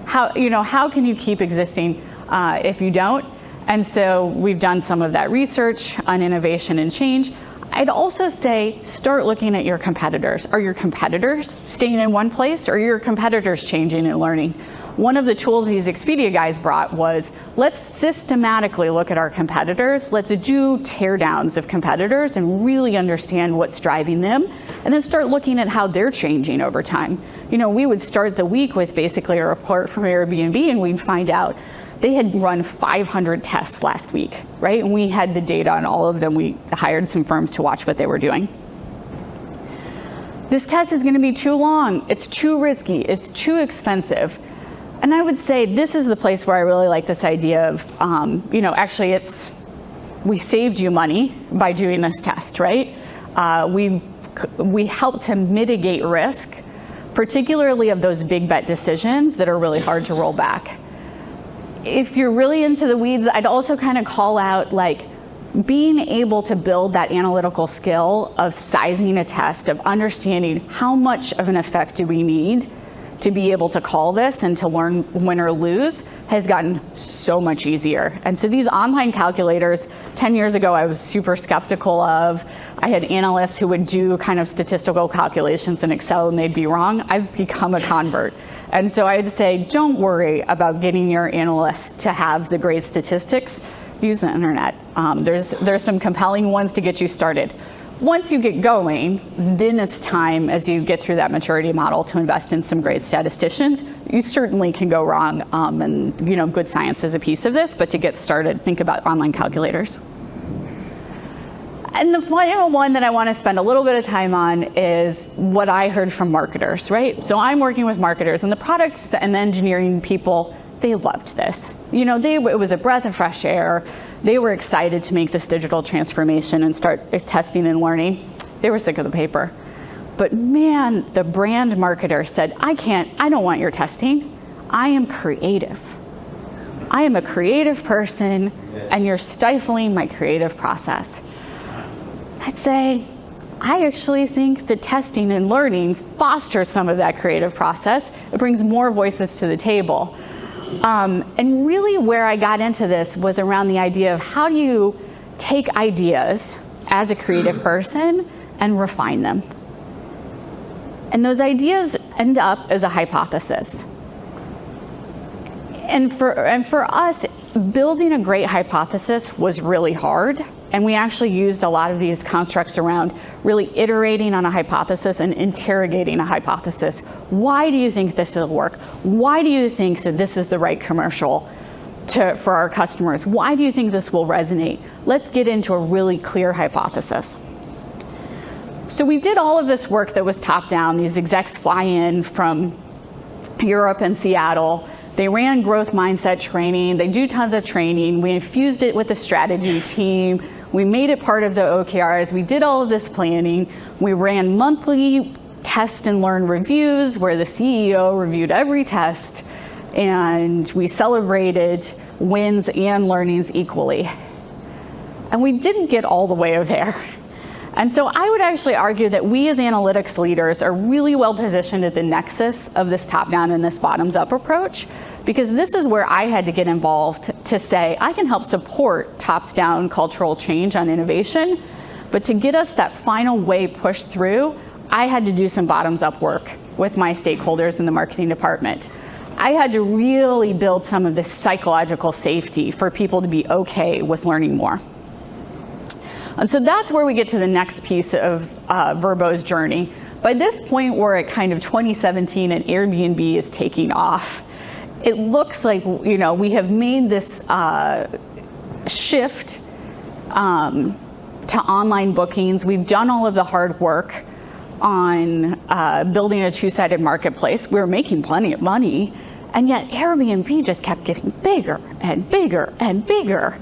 [SPEAKER 2] How can you keep existing if you don't? And so we've done some of that research on innovation and change. I'd also say, start looking at your competitors. Are your competitors staying in one place, or are your competitors changing and learning? One of the tools these Expedia guys brought was, let's systematically look at our competitors. Let's do teardowns of competitors and really understand what's driving them, and then start looking at how they're changing over time. We would start the week with basically a report from Airbnb, and we'd find out they had run 500 tests last week, right? And we had the data on all of them. We hired some firms to watch what they were doing. This test is going to be too long. It's too risky. It's too expensive. And I would say this is the place where I really like this idea of, actually we saved you money by doing this test, right? We helped to mitigate risk, particularly of those big bet decisions that are really hard to roll back. If you're really into the weeds, I'd also kind of call out like being able to build that analytical skill of sizing a test, of understanding how much of an effect do we need to be able to call this and to learn win or lose has gotten so much easier. And so these online calculators, 10 years ago, I was super skeptical of. I had analysts who would do kind of statistical calculations in Excel and they'd be wrong. I've become a convert. And so I'd say, don't worry about getting your analysts to have the great statistics. Use the internet. There's some compelling ones to get you started. Once you get going, then it's time, as you get through that maturity model, to invest in some great statisticians. You certainly can go wrong, and good science is a piece of this, but to get started, think about online calculators. And the final one that I want to spend a little bit of time on is what I heard from marketers, right? So I'm working with marketers, and the products and engineering people, they loved this. It was a breath of fresh air. They were excited to make this digital transformation and start testing and learning. They were sick of the paper. But man, the brand marketer said, I don't want your testing. I am creative. I am a creative person, and you're stifling my creative process. I'd say, I actually think that testing and learning fosters some of that creative process. It brings more voices to the table. And really where I got into this was around the idea of how do you take ideas as a creative person and refine them. And those ideas end up as a hypothesis. And for us, building a great hypothesis was really hard. And we actually used a lot of these constructs around really iterating on a hypothesis and interrogating a hypothesis. Why do you think this will work? Why do you think that this is the right commercial for our customers? Why do you think this will resonate? Let's get into a really clear hypothesis. So we did all of this work that was top down. These execs fly in from Europe and Seattle. They ran growth mindset training. They do tons of training. We infused it with the strategy team. We made it part of the OKRs. We did all of this planning. We ran monthly test and learn reviews where the CEO reviewed every test, and we celebrated wins and learnings equally. And we didn't get all the way there. And so I would actually argue that we as analytics leaders are really well positioned at the nexus of this top-down and this bottoms-up approach, because this is where I had to get involved to say, I can help support tops-down cultural change on innovation, but to get us that final way pushed through, I had to do some bottoms-up work with my stakeholders in the marketing department. I had to really build some of this psychological safety for people to be okay with learning more. And so that's where we get to the next piece of Vrbo's journey. By this point, we're at kind of 2017 and Airbnb is taking off. It looks like, you know, we have made this shift to online bookings. We've done all of the hard work on building a two-sided marketplace. We were making plenty of money, and yet Airbnb just kept getting bigger and bigger and bigger.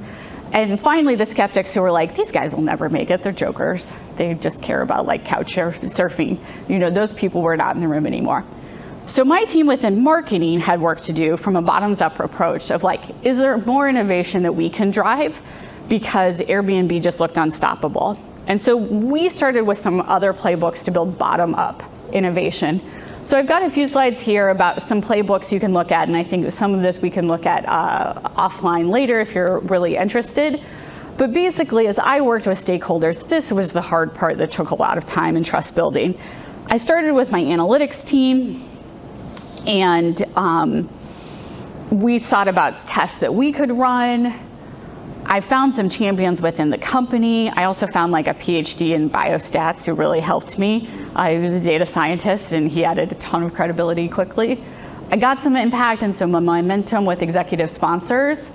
[SPEAKER 2] And finally, the skeptics who were like, these guys will never make it, they're jokers. They just care about like couch surfing. You know, those people were not in the room anymore. So my team within marketing had work to do from a bottoms-up approach of like, is there more innovation that we can drive? Because Airbnb just looked unstoppable. And so we started with some other playbooks to build bottom-up innovation. So I've got a few slides here about some playbooks you can look at, and I think some of this we can look at offline later if you're really interested. But basically, as I worked with stakeholders, this was the hard part that took a lot of time and trust building. I started with my analytics team, and we thought about tests that we could run. I found some champions within the company. I also found like a PhD in biostats who really helped me. He was a data scientist and he added a ton of credibility quickly. I got some impact and some momentum with executive sponsors.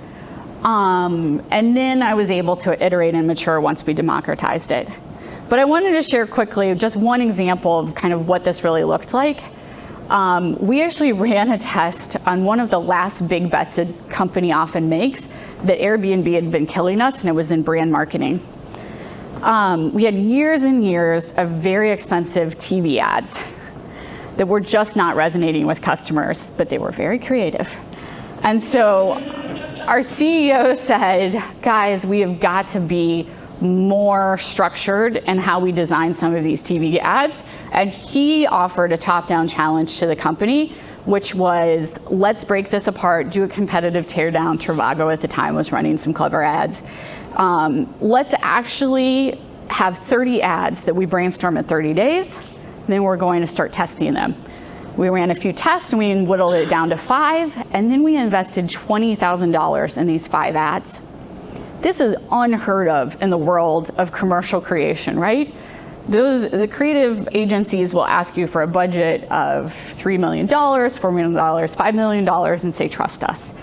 [SPEAKER 2] And then I was able to iterate and mature once we democratized it. But I wanted to share quickly just one example of kind of what this really looked like. We actually ran a test on one of the last big bets a company often makes that Airbnb had been killing us, and it was in brand marketing. We had years and years of very expensive TV ads that were just not resonating with customers, but they were very creative. And so our CEO said, guys, we have got to be more structured in how we design some of these TV ads. And he offered a top-down challenge to the company, which was, let's break this apart, do a competitive teardown. Trivago at the time was running some clever ads. Let's actually have 30 ads that we brainstorm in 30 days. Then we're going to start testing them. We ran a few tests and we whittled it down to 5, and then we invested $20,000 in these 5 ads. This is unheard of in the world of commercial creation, right? The creative agencies will ask you for a budget of $3 million, $4 million, $5 million, and say, trust us.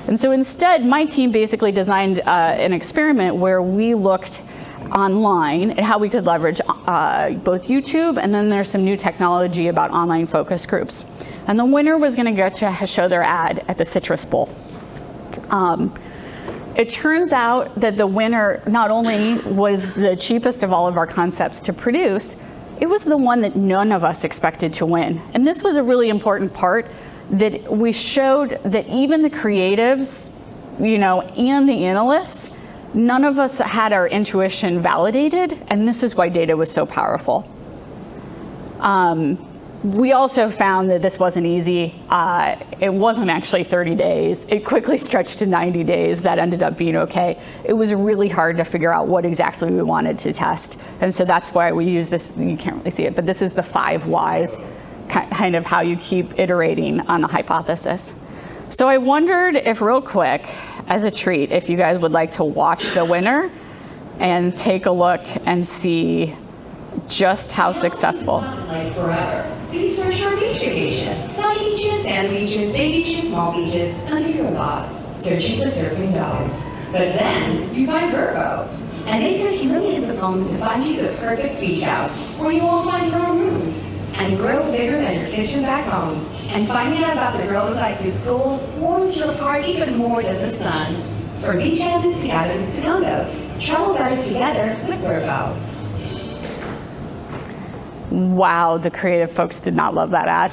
[SPEAKER 2] And so instead, my team basically designed an experiment where we looked online at how we could leverage both YouTube, and then there's some new technology about online focus groups. And the winner was gonna get to show their ad at the Citrus Bowl. It turns out that the winner not only was the cheapest of all of our concepts to produce, it was the one that none of us expected to win. And this was a really important part, that we showed that even the creatives, you know, and the analysts, none of us had our intuition validated, and this is why data was so powerful. We also found that this wasn't easy. It wasn't actually 30 days. It quickly stretched to 90 days. That ended up being okay. It was really hard to figure out what exactly we wanted to test. And so that's why we use this, you can't really see it, but this is the 5 whys, kind of how you keep iterating on the hypothesis. So I wondered if real quick, as a treat, if you guys would like to watch the winner and take a look and see just how successful.
[SPEAKER 10] Like forever. So you search for a beach vacation. Sunny beaches, sand beaches, big beaches, small beaches, until you're lost, searching for surfing dogs. But then you find Verbo. And they search millions of homes to find you the perfect beach house, where you won't find your own rooms. And grow bigger than your kitchen back home. And finding out about the girl who likes his school warms your heart even more than the sun. From beach houses to cabins to condos. Travel better together with Verbo.
[SPEAKER 2] Wow, the creative folks did not love that ad.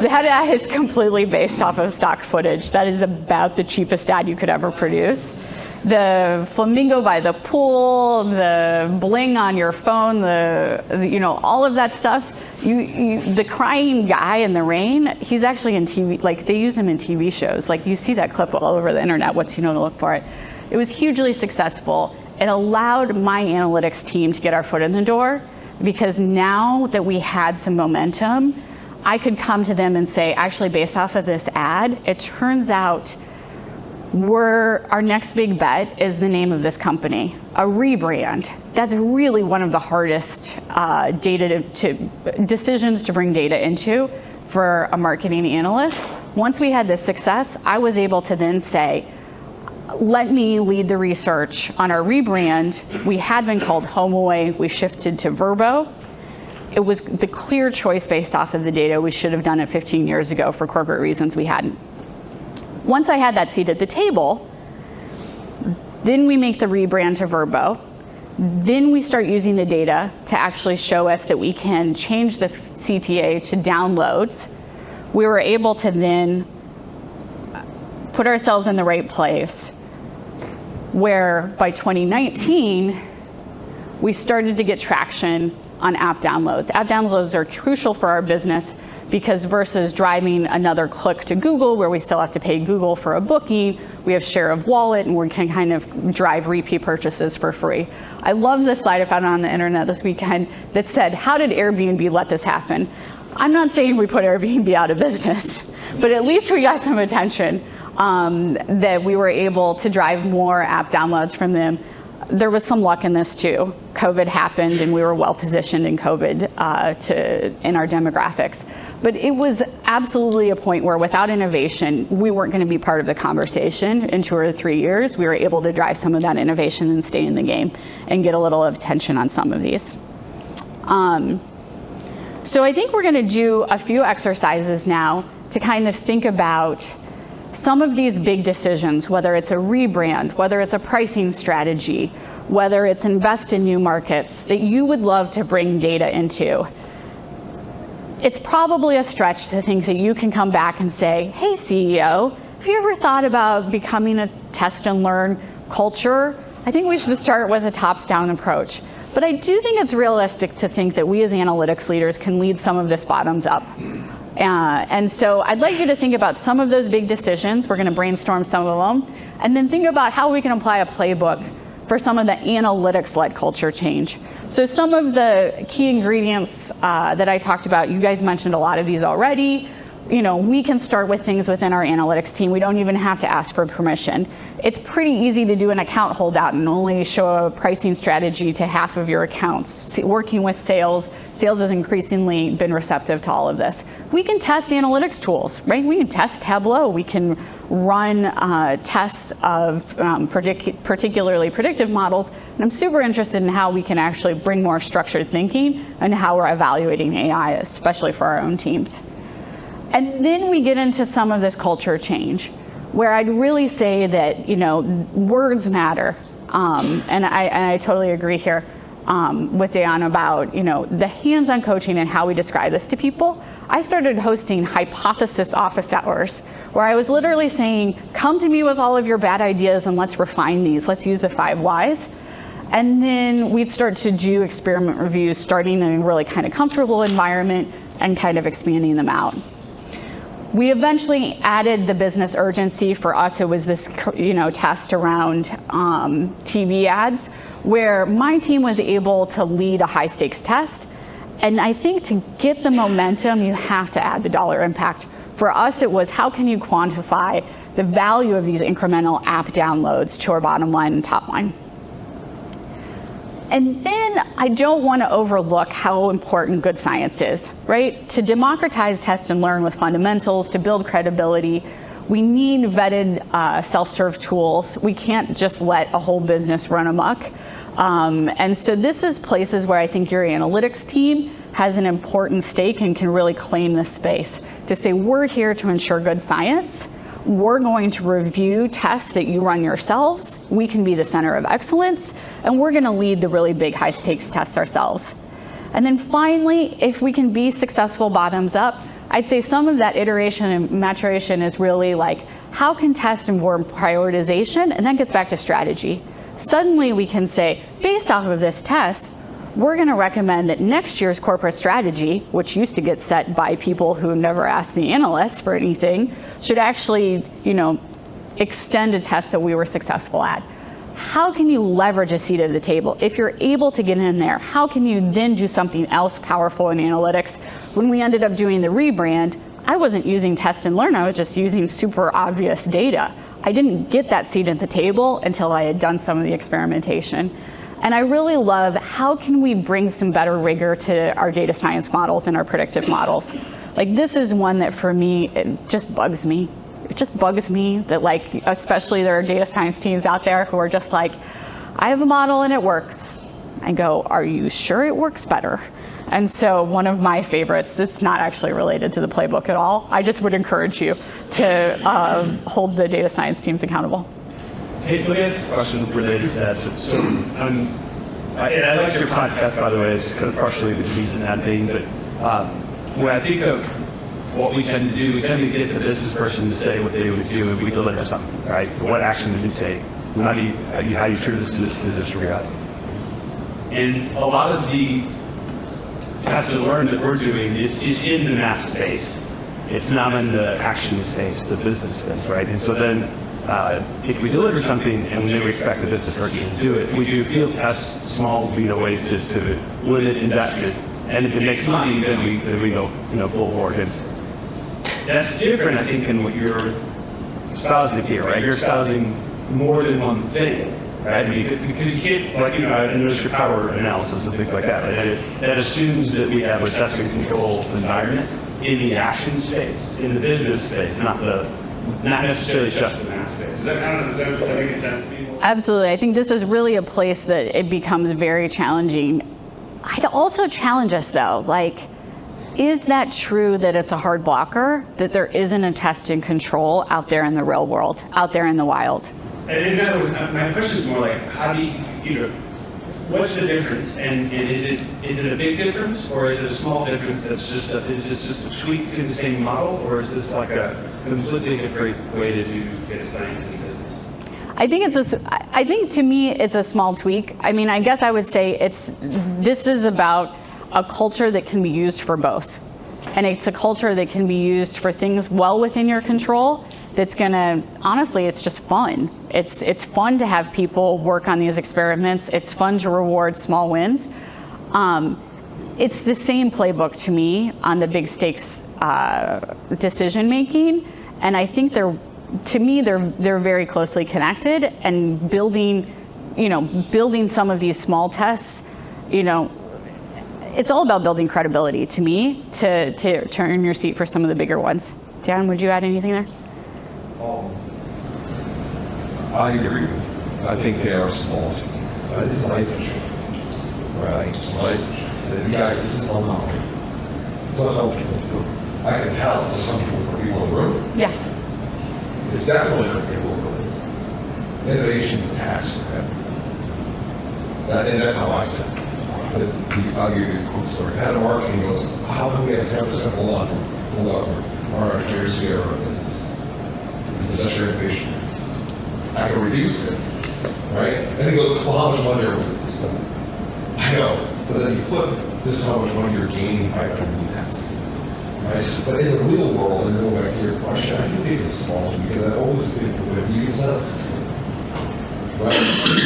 [SPEAKER 2] That ad is completely based off of stock footage. That is about the cheapest ad you could ever produce. The flamingo by the pool, the bling on your phone, all of that stuff. The crying guy in the rain, he's actually in TV, like they use him in TV shows. Like you see that clip all over the internet, to look for it. It was hugely successful. It allowed my analytics team to get our foot in the door, because now that we had some momentum, I could come to them and say, actually based off of this ad, it turns out our next big bet is the name of this company, a rebrand. That's really one of the hardest decisions to bring data into for a marketing analyst. Once we had this success, I was able to then say, let me lead the research on our rebrand. We had been called HomeAway. We shifted to Verbo. It was the clear choice based off of the data. We should have done it 15 years ago. For corporate reasons, we hadn't. Once I had that seat at the table, then we make the rebrand to Verbo. Then we start using the data to actually show us that we can change the CTA to downloads. We were able to then put ourselves in the right place, where by 2019, we started to get traction on app downloads. App downloads are crucial for our business, because versus driving another click to Google, where we still have to pay Google for a booking, we have share of wallet, and we can kind of drive repeat purchases for free. I love this slide I found on the internet this weekend that said, how did Airbnb let this happen? I'm not saying we put Airbnb out of business, but at least we got some attention. That we were able to drive more app downloads from them. There was some luck in this too. COVID happened, and we were well positioned in COVID in our demographics. But it was absolutely a point where without innovation, we weren't going to be part of the conversation in 2 or 3 years. We were able to drive some of that innovation and stay in the game and get a little attention on some of these. So I think we're going to do a few exercises now to kind of think about some of these big decisions, whether it's a rebrand, whether it's a pricing strategy, whether it's invest in new markets, that you would love to bring data into. It's probably a stretch to think that you can come back and say, hey CEO, have you ever thought about becoming a test and learn culture? I think we should start with a tops-down approach. But I do think it's realistic to think that we as analytics leaders can lead some of this bottoms up. And so I'd like you to think about some of those big decisions. We're going to brainstorm some of them, and then think about how we can apply a playbook for some of the analytics-led culture change. So some of the key ingredients that I talked about, you guys mentioned a lot of these already. We can start with things within our analytics team. We don't even have to ask for permission. It's pretty easy to do an account holdout and only show a pricing strategy to half of your accounts. Working with sales has increasingly been receptive to all of this. We can test analytics tools, right? We can test Tableau. We can run tests of particularly predictive models. And I'm super interested in how we can actually bring more structured thinking and how we're evaluating AI, especially for our own teams. And then we get into some of this culture change, where I'd really say that, words matter. And I totally agree here with Dayan about, the hands-on coaching and how we describe this to people. I started hosting hypothesis office hours, where I was literally saying, come to me with all of your bad ideas and let's refine these. Let's use the 5 whys. And then we'd start to do experiment reviews, starting in a really kind of comfortable environment and kind of expanding them out. We eventually added the business urgency. For us, it was this, test around TV ads, where my team was able to lead a high-stakes test. And I think to get the momentum, you have to add the dollar impact. For us, it was how can you quantify the value of these incremental app downloads to our bottom line and top line? And then I don't want to overlook how important good science is, right? To democratize test and learn with fundamentals, to build credibility, we need vetted self-serve tools. We can't just let a whole business run amok. And so this is places where I think your analytics team has an important stake and can really claim this space to say, we're here to ensure good science. We're going to review tests that you run yourselves. We can be the center of excellence, and we're going to lead the really big high stakes tests ourselves. And then finally, if we can be successful bottoms up, I'd say some of that iteration and maturation is really like, how can test inform prioritization? And that gets back to strategy. Suddenly we can say, based off of this test, we're going to recommend that next year's corporate strategy, which used to get set by people who never asked the analysts for anything, should actually, extend a test that we were successful at. How can you leverage a seat at the table? If you're able to get in there, how can you then do something else powerful in analytics? When we ended up doing the rebrand, I wasn't using test and learn, I was just using super obvious data. I didn't get that seat at the table until I had done some of the experimentation. And I really love how can we bring some better rigor to our data science models and our predictive models. Like this is one that for me, it just bugs me. It just bugs me that especially there are data science teams out there who are just like, I have a model and it works. I go, are you sure it works better? And so one of my favorites that's not actually related to the playbook at all, I just would encourage you to hold the data science teams accountable.
[SPEAKER 11] Hey, let me ask a question related to that. And I liked your podcast, by the way. It's kind of partially the reason that thing. But when I think of what we tend to do, we tend to get the business person to say what they would do, and we deliver something, right? What action did you take? How do you turn this into reality? And a lot of the test and learn that we're doing is in the math space. It's not in the action space, the business space, right? And so then if we deliver something and then we expect the business person to do it, we do field tests, small ways to limit investment. And if it makes money, then we go full bore. That's different, I think, than what you're espousing here, right? You're espousing more than one thing, right? Because you can't, I notice your power analysis and things like that, right? That assumes that we have a assessment control environment in the action space, in the business space, not necessarily just the math space. Does that make sense to people?
[SPEAKER 2] Absolutely. I think this is really a place that it becomes very challenging. I'd also challenge us though, is that true that it's a hard blocker, that there isn't a test and control out there in the real world, out there in the wild?
[SPEAKER 11] And in other words, my question is more like, how do you, what's the difference? And is it a big difference, or is it a small difference that's just is this just a tweak to the same model, or is this like a completely different way to do data science in business?
[SPEAKER 2] I think to me it's a small tweak. I mean, I guess I would say this is about a culture that can be used for both. And it's a culture that can be used for things well within your control that's gonna, honestly, it's just fun. It's fun to have people work on these experiments. It's fun to reward small wins. It's the same playbook to me on the big stakes decision making. And I think they're very closely connected, and building some of these small tests, it's all about building credibility to me to earn your seat for some of the bigger ones. Dan, would you add anything there?
[SPEAKER 4] I agree. I think they are small teams. It's licensure. Right. Licensure. You guys, this is all knowledge. It's not helpful. I can tell it's something for people in the room.
[SPEAKER 2] Yeah.
[SPEAKER 4] It's definitely for people in the business. Innovation's attached to that. And that's how I see it. I'll give you a quick story. Head of marketing goes, how can we have 10% pull up our engineers here our business? It's the best innovation. I can reduce it, right? And he goes, well, how much money are we reducing? I go, but then you flip this, how much money you're gaining by doing tests, right? But in the real world, and going back to your question, I do think it's small because I always think that you can set up control, right?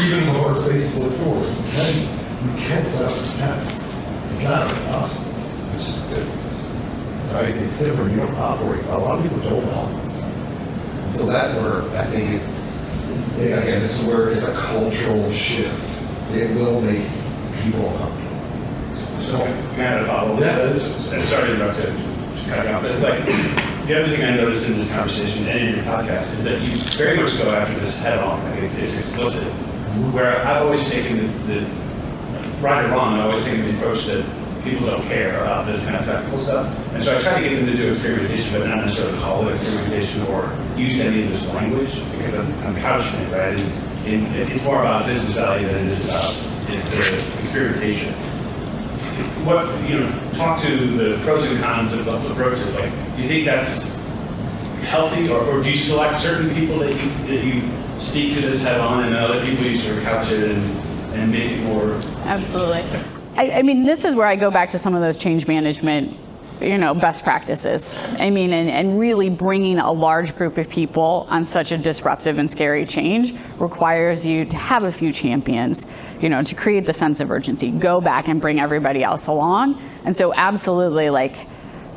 [SPEAKER 4] Even in the hard spaces look forward, you can set up tests. It's not impossible. It's just different. right? It's different. You don't operate. A lot of people don't operate. So that's where I think again, this is where it's a cultural shift. It will make people comfortable.
[SPEAKER 11] So, can I follow?
[SPEAKER 4] Yeah, it is.
[SPEAKER 11] And sorry to interrupt to cut you off, but it's like, the other thing I noticed in this conversation and in your podcast is that you very much go after this head on. Like it's explicit. Where I've always taken the right or wrong, I always taken the approach that people don't care about this kind of technical stuff. And so I try to get them to do experimentation, but not necessarily call it experimentation or use any of this language because I'm couching it, right? And it's more about business value than it is about the experimentation. What, talk to the pros and cons of both approaches. Like, do you think that's healthy, or do you select certain people that you speak to this head on, and other people you sort of couch it and make it more?
[SPEAKER 2] Absolutely. I mean, this is where I go back to some of those change management, best practices. I mean, and really bringing a large group of people on such a disruptive and scary change requires you to have a few champions, to create the sense of urgency, go back and bring everybody else along. And so absolutely, like,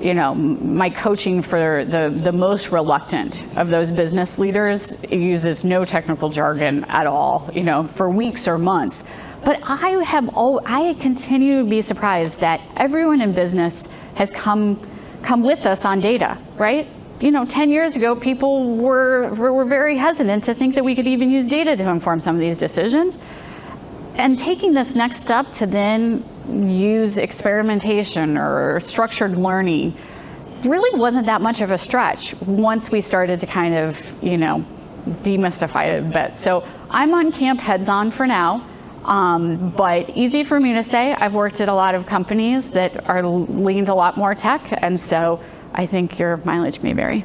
[SPEAKER 2] my coaching for the most reluctant of those business leaders uses no technical jargon at all, for weeks or months. But I continue to be surprised that everyone in business has come with us on data, right? 10 years ago, people were very hesitant to think that we could even use data to inform some of these decisions. And taking this next step to then use experimentation or structured learning really wasn't that much of a stretch once we started to kind of, demystify it a bit. So I'm on camp heads on for now. But easy for me to say. I've worked at a lot of companies that are leaned a lot more tech, and so I think your mileage may vary.